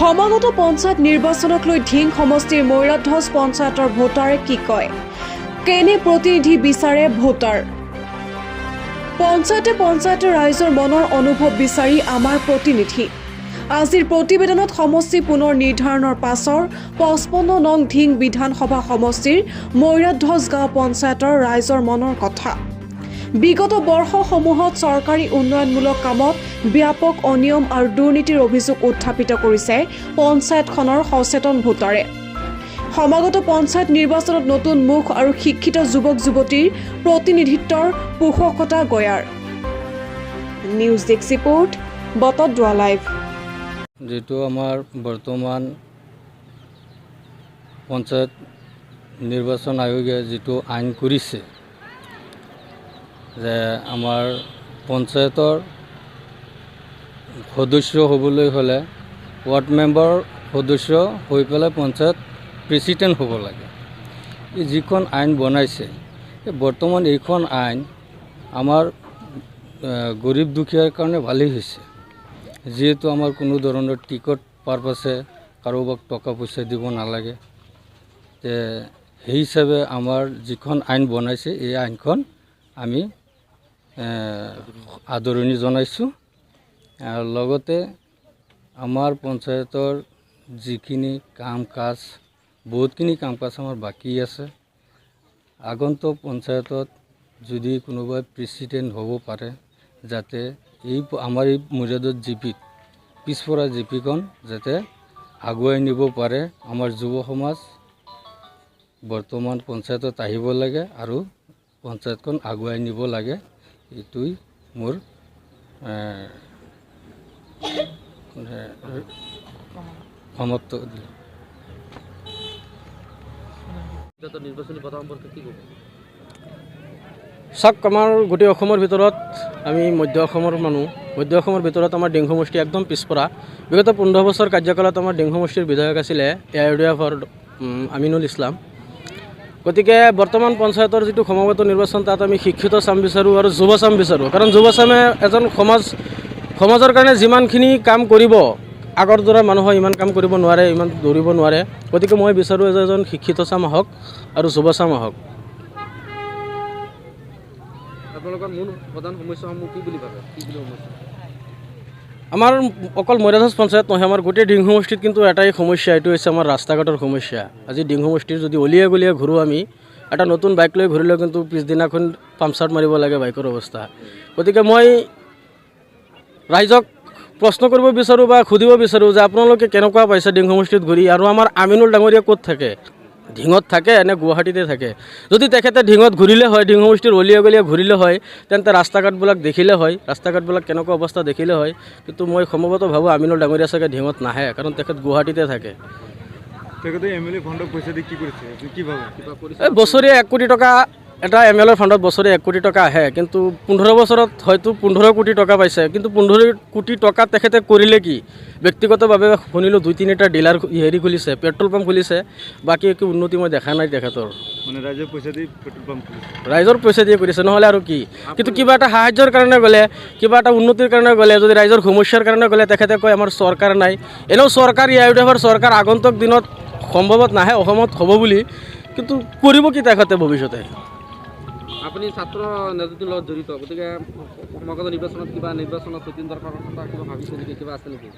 সমাগত পঞ্চায়ত নিৰ্বাচনক লৈ ঢিং সমষ্টিৰ মৈৰাধ্বজ পঞ্চায়তৰ ভোটাৰে কি কয় কেনে প্ৰতিনিধি বিচাৰে ভোটাৰ পঞ্চায়তে ৰাইজৰ মনৰ অনুভৱ বিচাৰি আমাৰ প্ৰতিনিধি আজিৰ প্ৰতিবেদনত সমষ্টি পুনৰ নিৰ্ধাৰণৰ পাছৰ 55 নং ঢিং বিধানসভা সমষ্টিৰ মৈৰাধ্বজ গাঁও পঞ্চায়তৰ ৰাইজৰ মনৰ কথা বিগত বৰ্ষসমূহত চৰকাৰী উন্নয়নমূলক কামত ব্যাপক অনিয়ম আৰু দুৰ্নীতিৰ অভিযোগ উত্থাপিত কৰিছে পঞ্চায়তখনৰ সচেতন ভোটাৰে সমাগত পঞ্চায়ত নিৰ্বাচনত নতুন মুখ আৰু শিক্ষিত যুৱক যুৱতীৰ প্ৰতিনিধিত্বৰ পোষকতা গয়াৰ নিউজ ডেস্ক ৰিপোৰ্ট বতদ্ৰা লাইভ যেটো আমাৰ বৰ্তমান পঞ্চায়ত নিৰ্বাচন আয়োগে যেটো আইন কৰিছে যে আমাৰ পঞ্চায়তৰ সদস্য হ'বলৈ হ'লে ৱাৰ্ড মেম্বাৰ সদস্য হৈ পেলাই পঞ্চায়ত প্ৰেচিডেণ্ট হ'ব লাগে এই যিখন আইন বনাইছে বৰ্তমান এইখন আইন আমাৰ গৰীব দুখীয়াৰ কাৰণে ভালেই হৈছে যিহেতু আমাৰ কোনো ধৰণৰ টিকট পাৰপাছে কাৰোবাক টকা পইচা দিব নালাগে যে সেই হিচাপে আমাৰ যিখন আইন বনাইছে এই আইনখন আমি আদৰণি জনাইছোঁ আৰু লগতে আমাৰ পঞ্চায়তৰ যিখিনি কাম কাজ বহুতখিনি কাম কাজ আমাৰ বাকী আছে আগন্তুক পঞ্চায়তত যদি কোনোবাই প্ৰেচিডেণ্ট হ'ব পাৰে যাতে এই আমাৰ এই মৈৰাধ্বজ জিপিত পিছপৰা জিপিখন যাতে আগুৱাই নিব পাৰে আমাৰ যুৱ সমাজ বৰ্তমান পঞ্চায়তত আহিব লাগে আৰু পঞ্চায়তখন আগুৱাই নিব লাগে এইটোই মোৰ সমাপ্ত চাওক আমাৰ গোটেই অসমৰ ভিতৰত আমি মধ্য অসমৰ মানুহ মধ্য অসমৰ ভিতৰত আমাৰ ডিং সমষ্টি একদম পিছপৰা বিগত 15 বছৰ কাৰ্যকালত আমাৰ ডিং সমষ্টিৰ বিধায়ক আছিলে AIUDFৰ আমিনুল ইছলাম গতিকে বৰ্তমান পঞ্চায়তৰ যিটো সমাগত নিৰ্বাচন তাত আমি শিক্ষিত চাম বিচাৰোঁ আৰু যুৱ চাম বিচাৰোঁ কাৰণ যুৱ চামে এজন সমাজৰ কাৰণে যিমানখিনি কাম কৰিব আগৰ দৰে মানুহে ইমান কাম কৰিব নোৱাৰে ইমান দৌৰিব নোৱাৰে গতিকে মই বিচাৰোঁ এজন শিক্ষিত চাম আহক আৰু যুৱ চাম আহক আপোনালোকৰ মূল প্ৰধান সমস্যাসমূহ কি বুলি ভাবে আমাৰ অকল মৈৰাধ্বজ পঞ্চায়ত নহয় আমাৰ গোটেই ডিং সমষ্টিত কিন্তু এটাই সমস্যা এইটো হৈছে আমাৰ ৰাস্তা ঘাটৰ সমস্যা আজি ডিং সমষ্টিৰ যদি অলিয়ে গলিয়ে ঘূৰোঁ আমি এটা নতুন বাইক লৈ ঘূৰিলেও কিন্তু পিছদিনাখন পাম্পচাৰ মাৰিব লাগে বাইকৰ অৱস্থা গতিকে মই ৰাইজক প্ৰশ্ন কৰিব বিচাৰোঁ বা সুধিব বিচাৰোঁ যে আপোনালোকে কেনেকুৱা পাইছে ডিং সমষ্টিত ঘূৰি আৰু আমাৰ আমিনুল ডাঙৰীয়া ক'ত থাকে ঢিঙত থাকে নে গুৱাহাটীতে থাকে যদি তেখেতে ঢিঙত ঘূৰিলে হয় ডিং সমষ্টিৰ অলিয়ে গলিয়ে ঘূৰিলে হয় তেন্তে ৰাস্তা ঘাটবিলাক দেখিলে হয় ৰাস্তা ঘাটবিলাক কেনেকুৱা অৱস্থা দেখিলে হয় কিন্তু মই সম্ভৱতঃ ভাবোঁ আমিনুল ডাঙৰীয়া চাগে ঢিঙত নাহে কাৰণ তেখেত গুৱাহাটীতে থাকে বছৰীয়া 1 কোটি টকা এটা MLA ফাণ্ডত বছৰে 1 কোটি টকা আহে কিন্তু 15 বছৰত হয়তো 15 কোটি টকা পাইছে কিন্তু 15 কোটি টকা তেখেতে কৰিলে কি ব্যক্তিগতভাৱে শুনিলোঁ 2-3টা ডিলাৰ খুলিছে পেট্ৰল পাম্প খুলিছে বাকী একো উন্নতি মই দেখা নাই তেখেতৰ মানে ৰাইজৰ পইচা দিয়ে কৰিছে নহ'লে আৰু কি কিন্তু কিবা এটা সাহায্যৰ কাৰণে গ'লে কিবা এটা উন্নতিৰ কাৰণে গ'লে যদি ৰাইজৰ সমস্যাৰ কাৰণে গ'লে তেখেতে কয় আমাৰ চৰকাৰ নাই এনেও চৰকাৰ AIUDFৰ চৰকাৰ আগন্তুক দিনত সম্ভৱত নাহে অসমত হ'ব বুলি কিন্তু কৰিব কি তেখেতে ভৱিষ্যতে আপুনি ছাত্ৰ নেতৃত্বৰ লগত জড়িত গতিকে সমাগত নিৰ্বাচনত কিবা নিৰ্বাচনত দৰকাৰ কথা কিবা ভাবিছে নেকি কিবা আছে নেকি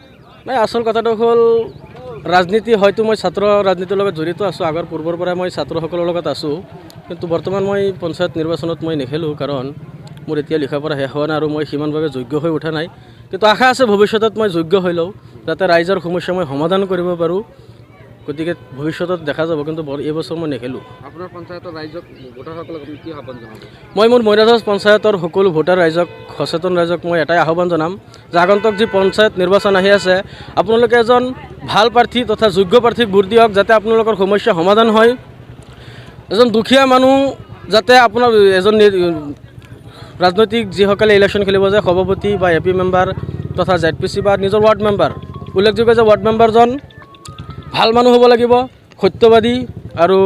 নাই আচল কথাটো হ'ল ৰাজনীতি হয়তো মই ছাত্ৰ ৰাজনীতিৰ লগত জড়িত আছোঁ আগৰ পূৰ্বৰ পৰাই মই ছাত্ৰসকলৰ লগত আছোঁ কিন্তু বৰ্তমান মই পঞ্চায়ত নিৰ্বাচনত মই নেখেলোঁ কাৰণ মোৰ এতিয়া লিখা পঢ়া শেষ হোৱা নাই আৰু মই সিমানভাৱে যোগ্য হৈ উঠা নাই কিন্তু আশা আছে ভৱিষ্যতত মই যোগ্য হৈ লওঁ যাতে ৰাইজৰ সমস্যা মই সমাধান কৰিব পাৰোঁ গতিকে ভৱিষ্যতত দেখা যাব কিন্তু এই বছৰ মই নেখেলোঁ আপোনাৰ পঞ্চায়তৰ ৰাইজক ভোটাৰসকলক কি আহ্বান জনাব মই মোৰ মৈৰাধ্বজ পঞ্চায়তৰ সকলো ভোটাৰ ৰাইজক সচেতন ৰাইজক মই এটাই আহ্বান জনাম যে আগন্তুক যি পঞ্চায়ত নিৰ্বাচন আহি আছে আপোনালোকে এজন ভাল প্ৰাৰ্থী তথা যোগ্য প্ৰাৰ্থীক ভোট দিয়ক যাতে আপোনালোকৰ সমস্যা সমাধান হয় এজন দুখীয়া মানুহ যাতে আপোনাৰ এজন ৰাজনৈতিক যিসকলে ইলেকশ্যন খেলিব যে সভাপতি বা AP মেম্বাৰ তথা ZPC বা নিজৰ ৱাৰ্ড মেম্বাৰ উল্লেখযোগ্য যে ৱাৰ্ড মেম্বাৰজন ভাল মানুহ হ'ব লাগিব সত্যবাদী আৰু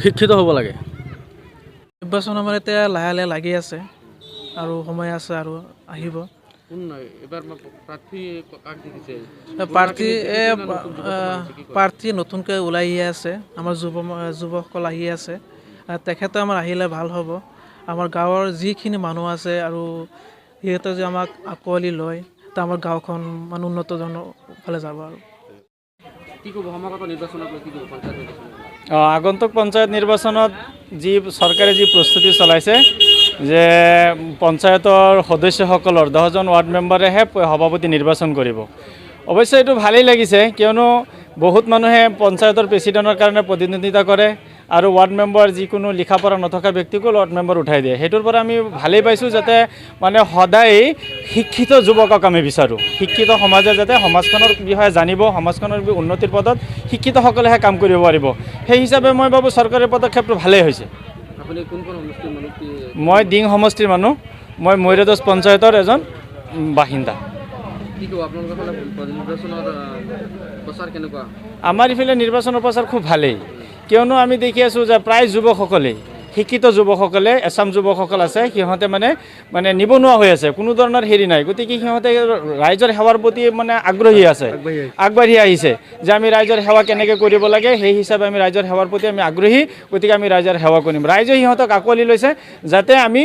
শিক্ষিত হ'ব লাগে নিৰ্বাচন আমাৰ এতিয়া লাহে লাহে লাগি আছে আৰু সময় আছে আৰু আহিব প্ৰাৰ্থী নতুনকৈ ওলাই আহি আছে, আমাৰ যুৱকসকল আহি আছে। তেখেতে আমাৰ আহিলে ভাল হ'ব। আমাৰ গাঁৱৰ যিখিনি মানুহ আছে আৰু সিহঁতে যে আমাক আঁকোৱালি লয়, ত আমাৰ গাঁওখন মানে উন্নতজনৰ ফালে যাব। আৰু আগন্তুক পঞ্চায়ত নিৰ্বাচনত যি চৰকাৰে যি প্ৰস্তুতি চলাইছে যে পঞ্চায়তৰ সদস্যসকলৰ 10জন ৱাৰ্ড মেম্বাৰেহে সভাপতি নিৰ্বাচন কৰিব। অৱশ্যে এইটো ভালেই লাগিছে, কিয়নো বহুত মানুহে পঞ্চায়তৰ প্ৰেচিডেণ্টৰ কাৰণে প্ৰতিদ্বন্দ্বিতা কৰে আৰু ৱাৰ্ড মেম্বাৰ যিকোনো লিখা পঢ়া নথকা ব্যক্তিকো ৱাৰ্ড মেম্বাৰ উঠাই দিয়ে। সেইটোৰ পৰা আমি ভালেই পাইছোঁ, যাতে মানে সদায় শিক্ষিত যুৱকক আমি বিচাৰোঁ। শিক্ষিত সমাজে যাতে সমাজখনৰ বিষয়ে জানিব, সমাজখনৰ উন্নতিৰ পথত শিক্ষিতসকলেহে কাম কৰিব পাৰিব। সেই হিচাপে মই ভাবোঁ চৰকাৰৰ পদক্ষেপটো ভালেই হৈছে। মই দিং সমষ্টিৰ মানুহ, মই মৈৰাদছ পঞ্চায়তৰ এজন বাসিন্দা। আমাৰ ইফালে নিৰ্বাচনৰ প্ৰচাৰ খুব ভালেই, কিয়নো আমি দেখি আছোঁ যে প্ৰায় যুৱকসকলেই, শিক্ষিত যুৱকসকলে, এছাম যুৱকসকল আছে, সিহঁতে মানে নিবনুৱা হৈ আছে, কোনো ধৰণৰ হেৰি নাই। গতিকে সিহঁতে ৰাইজৰ সেৱাৰ প্ৰতি মানে আগ্ৰহী আছে, আগবাঢ়ি আহিছে যে আমি ৰাইজৰ সেৱা কেনেকৈ কৰিব লাগে, সেই হিচাপে আমি ৰাইজৰ সেৱাৰ প্ৰতি আমি আগ্ৰহী। গতিকে আমি ৰাইজৰ সেৱা কৰিম। ৰাইজে সিহঁতক আঁকোৱালি লৈছে, যাতে আমি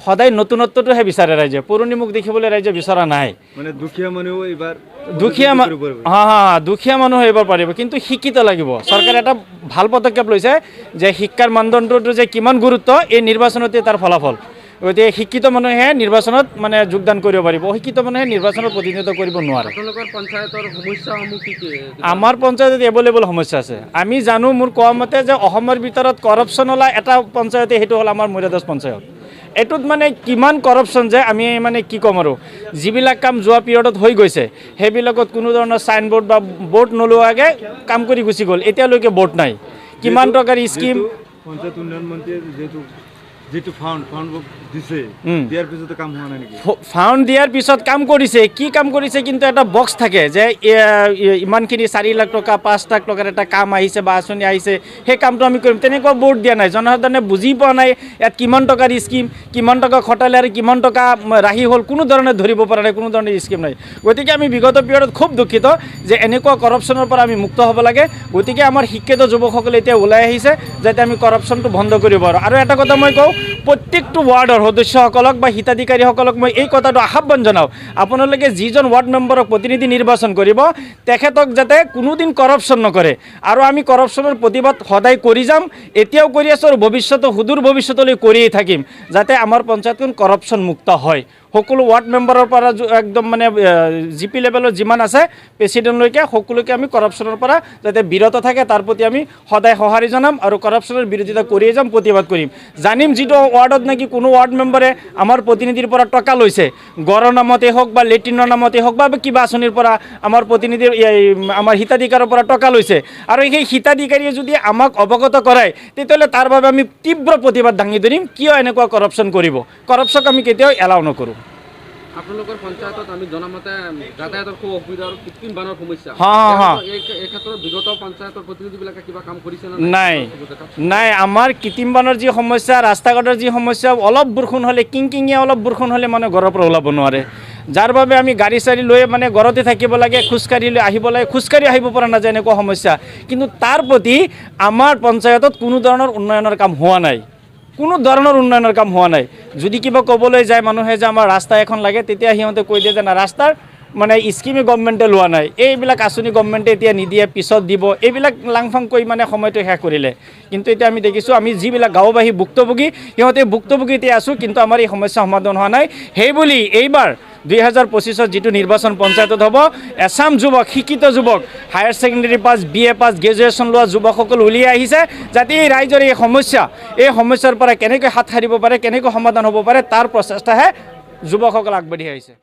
সদায় নতুনত্বটোহে বিচাৰে ৰাইজে, পুৰণি মুখ দেখিবলৈ ৰাইজে বিচৰা নাই। মানে দুখীয়া মানুহ এইবাৰ দুখীয়া মানুহ এইবাৰ পাৰিব, কিন্তু শিক্ষিত লাগিব। চৰকাৰে এটা ভাল পদক্ষেপ লৈছে যে শিক্ষাৰ মানদণ্ডটো যে কিমান গুৰুত্ব, এই নিৰ্বাচনতে তাৰ ফলাফল। গতিকে শিক্ষিত মানুহে নিৰ্বাচনত মানে যোগদান কৰিব পাৰিব, অশিক্ষিত মানুহে নিৰ্বাচনত প্ৰতিনিধিত্ব কৰিব নোৱাৰে। আমাৰ পঞ্চায়তত এভেইলেবল সমস্যা আছে। আমি জানো, মোৰ কোৱা মতে যে অসমৰ ভিতৰত কৰাপশ্যন ওলা এটা পঞ্চায়তে সেইটো হ'ল আমাৰ মৈৰাদছ পঞ্চায়ত। এইটোত মানে কিমান কৰাপশ্যন যে আমি মানে কি ক'ম আৰু, যিবিলাক কাম যোৱা পিৰিয়ডত হৈ গৈছে সেইবিলাকত কোনো ধৰণৰ চাইনবোৰ্ড বা বৰ্ড নলোৱাকৈ কাম কৰি গুচি গ'ল। এতিয়ালৈকে বৰ্ড নাই। কিমান টকাৰ স্কিম পঞ্চায়ত উন্নয়ন মন্ত্ৰীয়ে যিটো ফাউণ্ড দিছে, দিয়াৰ পিছতে কাম হোৱা নাই নেকি? ফাউণ্ড দিয়াৰ পিছত কাম কৰিছে, কি কাম কৰিছে, কিন্তু এটা বক্স থাকে যে ইমানখিনি 4 লাখ টকা 5 লাখ টকাৰ এটা কাম আহিছে বা আঁচনি আহিছে, সেই কামটো আমি কৰিম, তেনেকুৱা বৰ্ড দিয়া নাই। জনসাধাৰণে বুজি পোৱা নাই ইয়াত কিমান টকাৰ স্কিম, কিমান টকা খটালে আৰু কিমান টকা ৰাহি হ'ল, কোনো ধৰণে ধৰিব পৰা নাই, কোনো ধৰণৰ স্কিম নাই। গতিকে আমি বিগত পিৰিয়ডত খুব দুখিত যে এনেকুৱা কৰাপশ্যনৰ পৰা আমি মুক্ত হ'ব লাগে। গতিকে আমাৰ শিক্ষিত যুৱকসকলে এতিয়া ওলাই আহিছে যাতে আমি কৰাপশ্যনটো বন্ধ কৰিব পাৰোঁ। আৰু এটা কথা মই কওঁ, প্ৰত্যেকটো ৱাৰ্ডৰ সদস্যসকলক বা হিতাধিকাৰীসকলক মই এই কথাটো আহ্বান জনাওঁ, আপোনালোকে যিজন ৱাৰ্ড মেম্বাৰক প্ৰতিনিধি নিৰ্বাচন কৰিব, তেখেতক যাতে কোনোদিন কৰাপশ্যন নকৰে। আৰু আমি কৰাপশ্যনৰ প্ৰতিবাদ সদায় কৰি যাম, এতিয়াও কৰি আছোঁ আৰু ভৱিষ্যতে সুদূৰ ভৱিষ্যতলৈ কৰিয়েই থাকিম, যাতে আমাৰ পঞ্চায়তখন কৰাপশ্যন মুক্ত হয়। সকলো ৱাৰ্ড মেম্বাৰৰ পৰা একদম মানে জিপি লেভেলত যিমান আছে প্ৰেচিডেণ্টলৈকে সকলোকে আমি কৰাপশ্যনৰ পৰা যাতে বিৰত থাকে তাৰ প্ৰতি আমি সদায় সঁহাৰি জনাম আৰু কৰাপশ্যনৰ বিৰোধিতা কৰিয়ে যাম, প্ৰতিবাদ কৰিম। জানিম যিটো ৱাৰ্ডত নেকি কোনো ৱাৰ্ড মেম্বাৰে আমাৰ প্ৰতিনিধিৰ পৰা টকা লৈছে, গড়ৰ নামতেই হওক বা লেট্ৰিনৰ নামতেই হওক বা কিবা আঁচনিৰ পৰা আমাৰ প্ৰতিনিধিৰ আমাৰ হিতাধিকাৰৰ পৰা টকা লৈছে, আৰু সেই হিতাধিকাৰীয়ে যদি আমাক অৱগত কৰায়, তেতিয়াহ'লে তাৰ বাবে আমি তীব্ৰ প্ৰতিবাদ দাঙি ধৰিম। কিয় এনেকুৱা কৰাপশ্যন কৰিব? কৰাপশ্যনক আমি কেতিয়াও এলাও নকৰোঁ। আপোনালোকৰ পঞ্চায়তত আমি জনামতে যাতায়াতৰ খুব অসুবিধা আৰু কৃত্ৰিম বানৰ সমস্যা। এই ক্ষেত্ৰত বিগত পঞ্চায়তৰ প্ৰতিনিধিবিলাকে কিবা কাম কৰিছে নাই। আমাৰ কৃত্ৰিম বানৰ যি সমস্যা, ৰাস্তা ঘাটৰ যি সমস্যা, অলপ বৰষুণ হ'লে, কিংকিঙীয়া অলপ বৰষুণ হ'লে মানে ঘৰৰ পৰা ওলাব নোৱাৰে, যাৰ বাবে আমি গাড়ী চাড়ী লৈ মানে ঘৰতে থাকিব লাগে, খোজকাঢ়ি লৈ আহিব লাগে, খোজকাঢ়ি আহিব পৰা নাযায়, এনেকুৱা সমস্যা। কিন্তু তাৰ প্ৰতি আমাৰ পঞ্চায়তত কোনো ধৰণৰ উন্নয়নৰ কাম হোৱা নাই, কোনো ধৰণৰ উন্নয়নৰ কাম হোৱা নাই। যদি কিবা ক'বলৈ যায় মানুহে যে আমাৰ ৰাস্তা এখন লাগে, তেতিয়া সিহঁতে কৈ দিয়ে যে না, ৰাস্তাৰ মানে স্কিমে গভৰ্ণমেণ্টে লোৱা নাই, এইবিলাক আঁচনি গভৰ্ণমেণ্টে এতিয়া নিদিয়ে, পিছত দিব, এইবিলাক লাংফাং কৰি মানে সময়টো শেষ কৰিলে। কিন্তু এতিয়া আমি দেখিছোঁ, আমি যিবিলাক গাঁওবাসী ভুক্তভোগী, সিহঁতে ভুক্তভোগীতে আছোঁ, কিন্তু আমাৰ এই সমস্যা সমাধান হোৱা নাই। সেইবুলি এইবাৰ 2025 যিটো নিৰ্বাচন পঞ্চায়তত হ'ব, এছাম যুৱক, শিক্ষিত যুৱক, হায়াৰ ছেকেণ্ডেৰী পাছ, BA পাছ, গ্ৰেজুৱেশ্যন লোৱা যুৱকসকল উলিয়াই আহিছে, যাতে এই ৰাইজৰ এই সমস্যাৰ পৰা কেনেকৈ হাত সাৰিব পাৰে, কেনেকৈ সমাধান হ'ব পাৰে, তাৰ প্ৰচেষ্টাহে যুৱকসকল আগবাঢ়ি আহিছে।